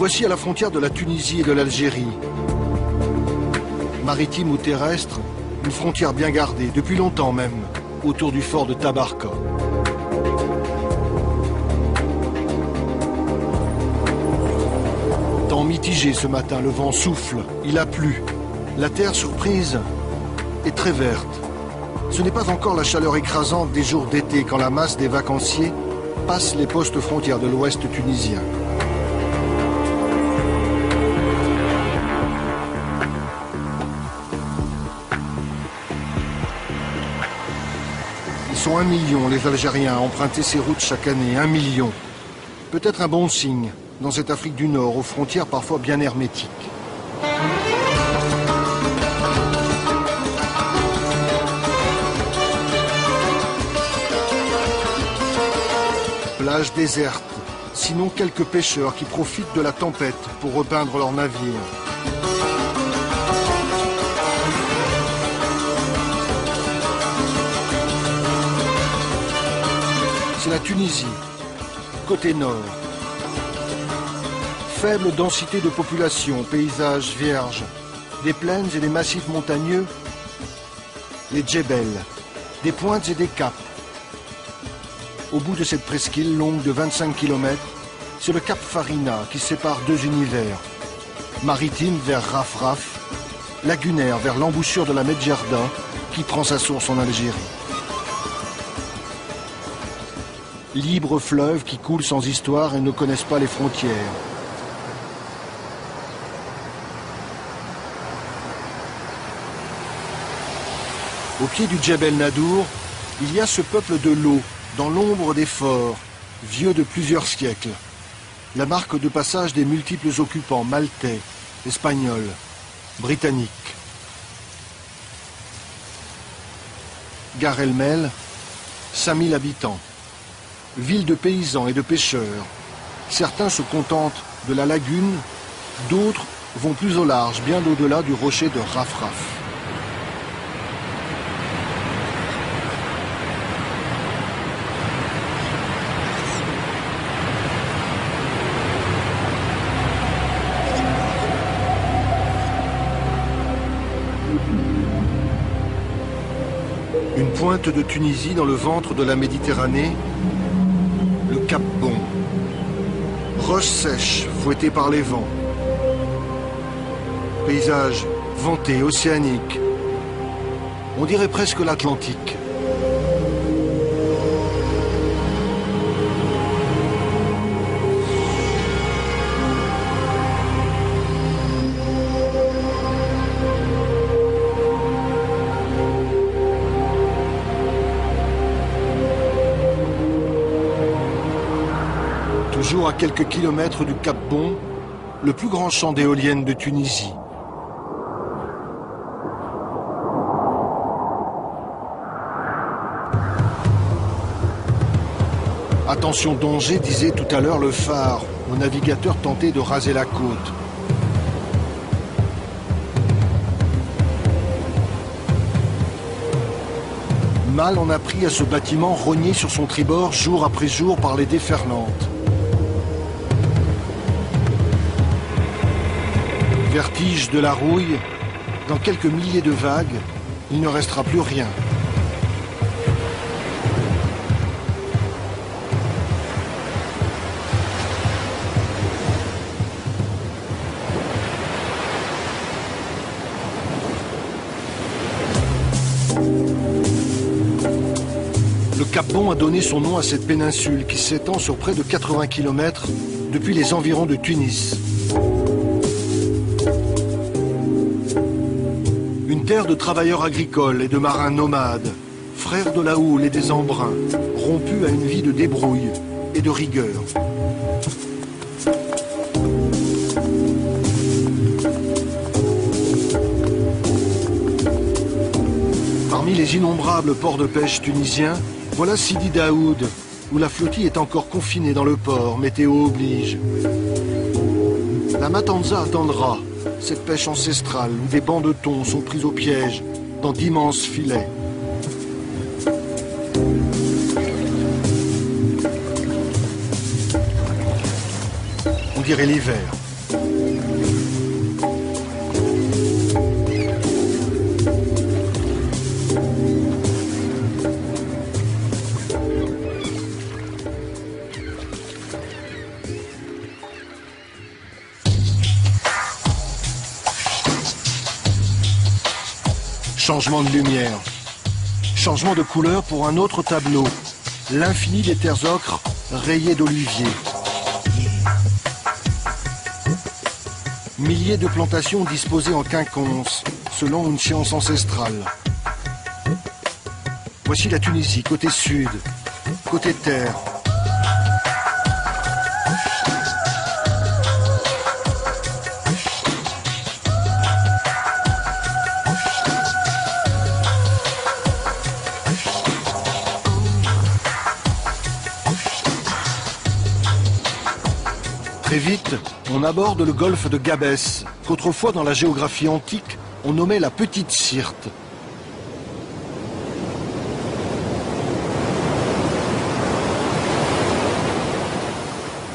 voici à la frontière de la Tunisie et de l'Algérie. Maritime ou terrestre, une frontière bien gardée, depuis longtemps même, autour du fort de Tabarka. Temps mitigé ce matin, le vent souffle, il a plu. La terre surprise est très verte. Ce n'est pas encore la chaleur écrasante des jours d'été quand la masse des vacanciers passe les postes frontières de l'ouest tunisien. Ils sont 1 million, les Algériens, à emprunter ces routes chaque année. 1 million. Peut-être un bon signe dans cette Afrique du Nord, aux frontières parfois bien hermétiques. Plage déserte, sinon quelques pêcheurs qui profitent de la tempête pour repeindre leurs navires. C'est la Tunisie, côté nord. Faible densité de population, paysages vierges, des plaines et des massifs montagneux, les djebels, des pointes et des caps. Au bout de cette presqu'île longue de 25 km, c'est le cap Farina qui sépare deux univers. Maritime vers Rafraf, lagunaire vers l'embouchure de la Medjerda qui prend sa source en Algérie. Libres fleuves qui coulent sans histoire et ne connaissent pas les frontières. Au pied du Djebel Nadour, il y a ce peuple de l'eau, dans l'ombre des forts, vieux de plusieurs siècles. La marque de passage des multiples occupants maltais, espagnols, britanniques. Gare El-Mel, 5000 habitants. Ville de paysans et de pêcheurs. Certains se contentent de la lagune, d'autres vont plus au large, bien au-delà du rocher de Rafraf. Une pointe de Tunisie dans le ventre de la Méditerranée, le Cap Bon. Roches sèches, fouettées par les vents. Paysage venté, océanique. On dirait presque l'Atlantique. Toujours à quelques kilomètres du Cap Bon, le plus grand champ d'éoliennes de Tunisie. Attention danger, disait tout à l'heure le phare, aux navigateurs tentés de raser la côte. Mal en a pris à ce bâtiment rogné sur son tribord jour après jour par les déferlantes. Vertige de la rouille, dans quelques milliers de vagues, il ne restera plus rien. Le Cap Bon a donné son nom à cette péninsule qui s'étend sur près de 80 km depuis les environs de Tunis. Une terre de travailleurs agricoles et de marins nomades, frères de la houle et des embruns, rompus à une vie de débrouille et de rigueur. Parmi les innombrables ports de pêche tunisiens, voilà Sidi Daoud, où la flottille est encore confinée dans le port, météo oblige. La Matanza attendra, cette pêche ancestrale où des bancs de thon sont pris au piège dans d'immenses filets. On dirait l'hiver. Changement de lumière. Changement de couleur pour un autre tableau. L'infini des terres ocres rayées d'oliviers. Milliers de plantations disposées en quinconce, selon une science ancestrale. Voici la Tunisie, côté sud, côté terre. Très vite, on aborde le golfe de Gabès, qu'autrefois dans la géographie antique, on nommait la Petite Syrte.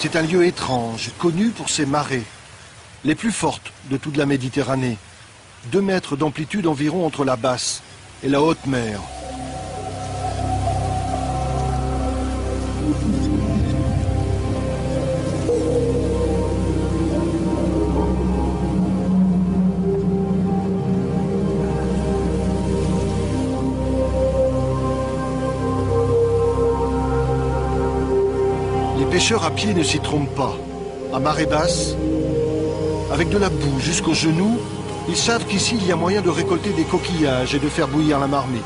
C'est un lieu étrange, connu pour ses marées, les plus fortes de toute la Méditerranée, 2 mètres d'amplitude environ entre la basse et la haute mer. Les pêcheurs à pied ne s'y trompent pas. À marée basse, avec de la boue jusqu'aux genoux, ils savent qu'ici il y a moyen de récolter des coquillages et de faire bouillir la marmite.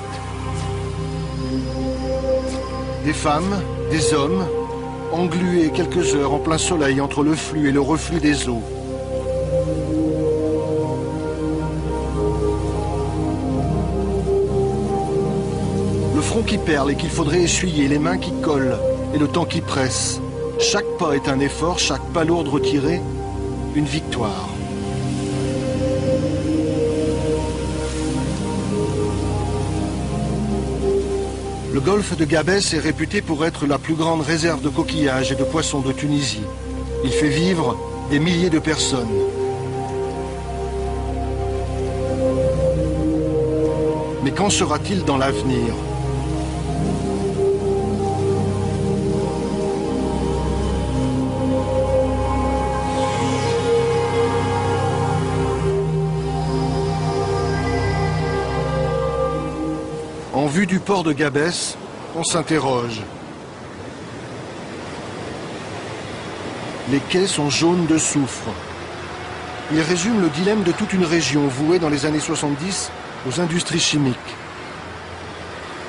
Des femmes, des hommes, englués quelques heures en plein soleil entre le flux et le reflux des eaux. Le front qui perle et qu'il faudrait essuyer, les mains qui collent et le temps qui presse. Chaque pas est un effort, chaque palourde retirée, une victoire. Le golfe de Gabès est réputé pour être la plus grande réserve de coquillages et de poissons de Tunisie. Il fait vivre des milliers de personnes. Mais qu'en sera-t-il dans l'avenir ? En vue du port de Gabès, on s'interroge. Les quais sont jaunes de soufre. Ils résument le dilemme de toute une région vouée dans les années 70 aux industries chimiques.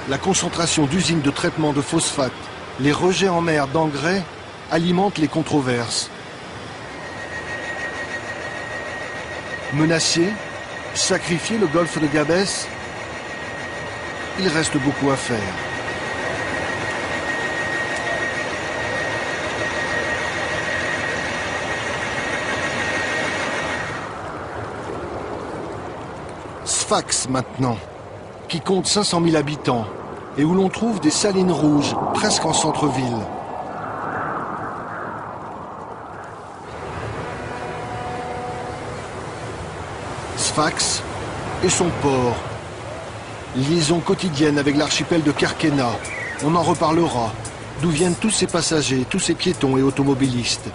La concentration d'usines de traitement de phosphate, les rejets en mer d'engrais alimentent les controverses. Menacer, sacrifier le golfe de Gabès, il reste beaucoup à faire. Sfax maintenant, qui compte 500 000 habitants et où l'on trouve des salines rouges presque en centre-ville. Sfax et son port. Liaison quotidienne avec l'archipel de Kerkena. On en reparlera. D'où viennent tous ces passagers, tous ces piétons et automobilistes.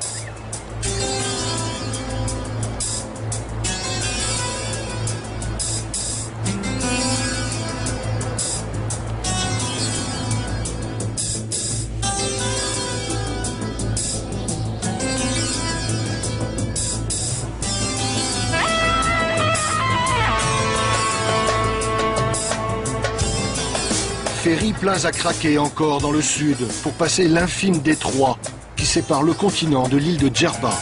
Ferries pleins à craquer encore dans le sud pour passer l'infime détroit qui sépare le continent de l'île de Djerba.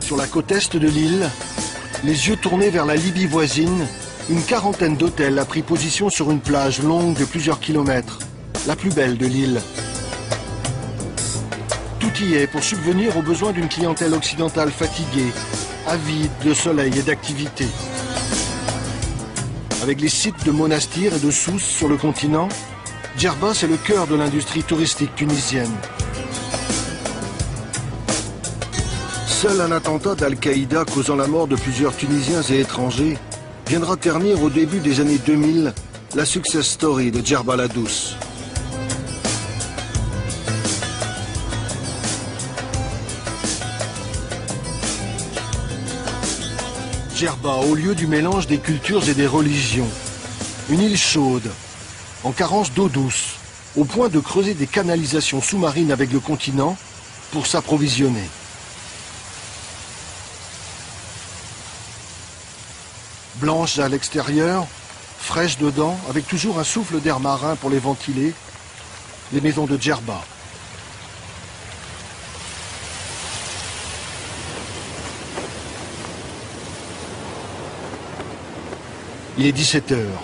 Sur la côte est de l'île, les yeux tournés vers la Libye voisine, une quarantaine d'hôtels a pris position sur une plage longue de plusieurs kilomètres, la plus belle de l'île. Tout y est pour subvenir aux besoins d'une clientèle occidentale fatiguée, avide de soleil et d'activité. Avec les sites de Monastir et de Sousse sur le continent, Djerba c'est le cœur de l'industrie touristique tunisienne. Seul un attentat d'Al-Qaïda causant la mort de plusieurs Tunisiens et étrangers viendra ternir au début des années 2000 la success story de Djerba la Douce. Djerba, au lieu du mélange des cultures et des religions. Une île chaude, en carence d'eau douce, au point de creuser des canalisations sous-marines avec le continent pour s'approvisionner. Blanche à l'extérieur, fraîche dedans, avec toujours un souffle d'air marin pour les ventiler, les maisons de Djerba. Il est 17 heures.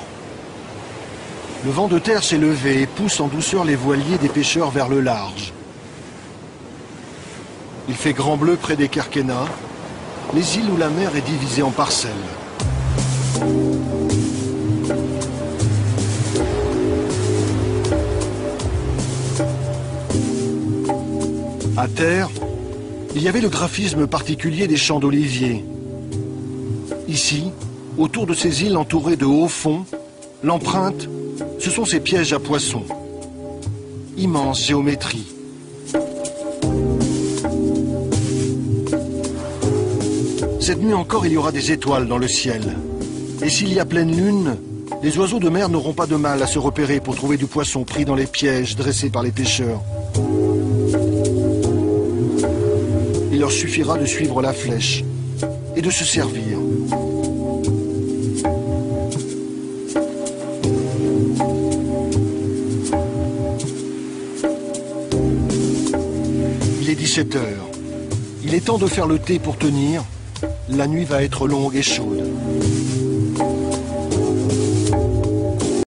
Le vent de terre s'est levé et pousse en douceur les voiliers des pêcheurs vers le large. Il fait grand bleu près des Kerkennah, les îles où la mer est divisée en parcelles. À terre, il y avait le graphisme particulier des champs d'oliviers. Ici, autour de ces îles entourées de hauts fonds, l'empreinte, ce sont ces pièges à poissons. Immense géométrie. Cette nuit encore, il y aura des étoiles dans le ciel. Et s'il y a pleine lune, les oiseaux de mer n'auront pas de mal à se repérer pour trouver du poisson pris dans les pièges dressés par les pêcheurs. Il leur suffira de suivre la flèche et de se servir. Il est 17 heures. Il est temps de faire le thé pour tenir. La nuit va être longue et chaude.